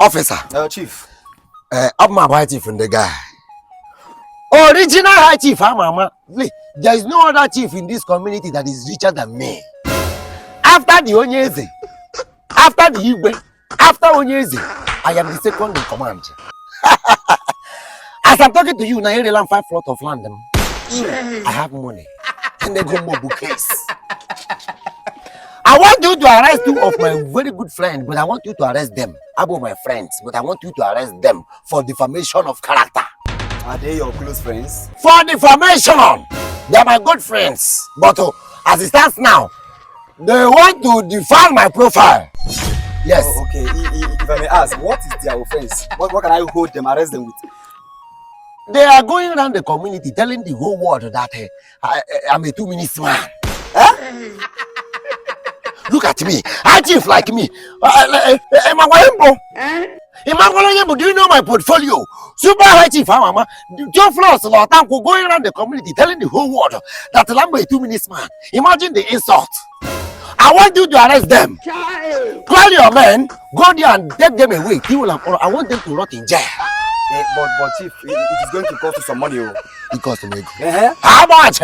Officer. Chief. Up my high chief in the guy. Original high chief, mama. There is no other chief in this community that is richer than me. After the Onyeze, after the Igwe, after Onyeze, I am the second in command. As I'm talking to you, now you land 5 plots of land. I have money. And they go more bouquets. I want you to arrest 2 of my very good friends, but I want you to arrest them. About my friends, but I want you to arrest them for defamation of character. Are they your close friends? For defamation! They are my good friends. But as it stands now, they want to defile my profile. Yes. Oh, okay. If I may ask, what is their offense? What can I hold them, arrest them with? They are going around the community telling the whole world that I'm a 2-minute man. Huh? Look at me. I chief like me. Do you know my portfolio? Super high chief, mama. 2 floors going around the community telling the whole world that I'm a 2-minute man. Imagine the insult. I want you to arrest them. Call your men, go there and take them away. I want them to rot in jail. But chief, it is going to cost you some money. It costs me. How much?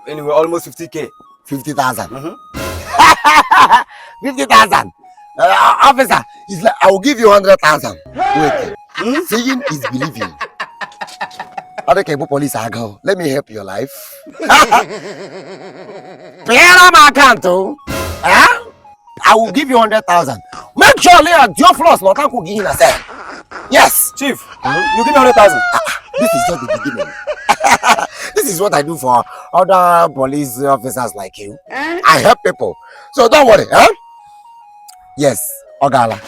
Anyway, almost 50K. 50,000. 50,000. Officer, it's like I will give you 100,000. Wait. Seeing is believing. Okay, police are go. Let me help your life. Pay my account. I will give you 100,000. Make sure your floors not give you a cent. Yes. Chief, you give me 100,000. This is not the beginning. This is what I do for other police officers like you. I help people. So don't worry, huh? Yes, Ogala.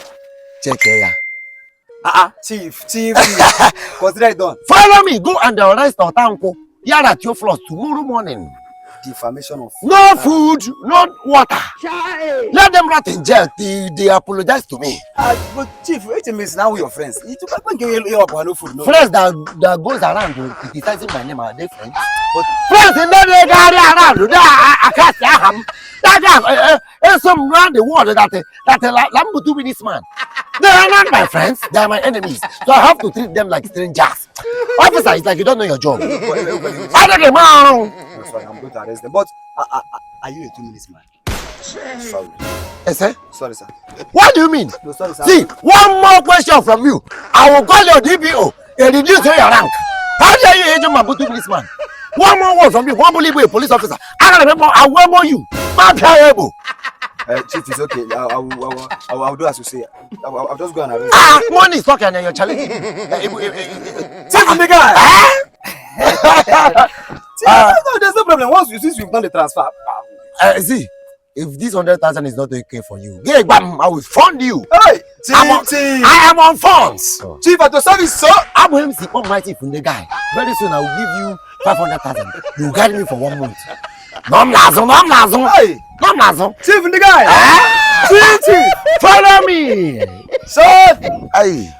Check here. Chief. Consider it done. Follow me. Go and arrest Otanko. Here at your floors tomorrow morning. Defamation of no food, no water. Let them rot in jail till they apologize to me. But Chief, wait a minute, now your friends. You can't give you no food. No. Friends that goes around criticizing my name are they friends? But friends in the area around, I can't say him. That guy, some around the world that Lambo 2-minute man. They are not my friends, they are my enemies. So I have to treat them like strangers. Officer, it's like you don't know your job. I don't know. Sorry, I'm going to arrest them. But are you a 2-minute man? Sorry. Yes, sir? Sorry, sir. What do you mean? No, sorry, sir. See, one more question from you. I will call your DPO and reduce your rank. How dare you agent my 2-minute man? One more word from you. One believe a police officer. I remember I will more you. Chief, it's okay. I'll do as you say. I'll just go and arrest. Money is talking and you're challenging. Chief, the guy. No, there's no problem. Since we've done the transfer. See, if this 100,000 is not okay for you, I will fund you. Hey, Chief. I am on funds. Chief, at your service, sir. I'm going to see almighty from the guy. Very soon I will give you 500,000. You guide me for 1 month. No, Hey. No, Chief, the guy. Chief, follow me. Son. Hey.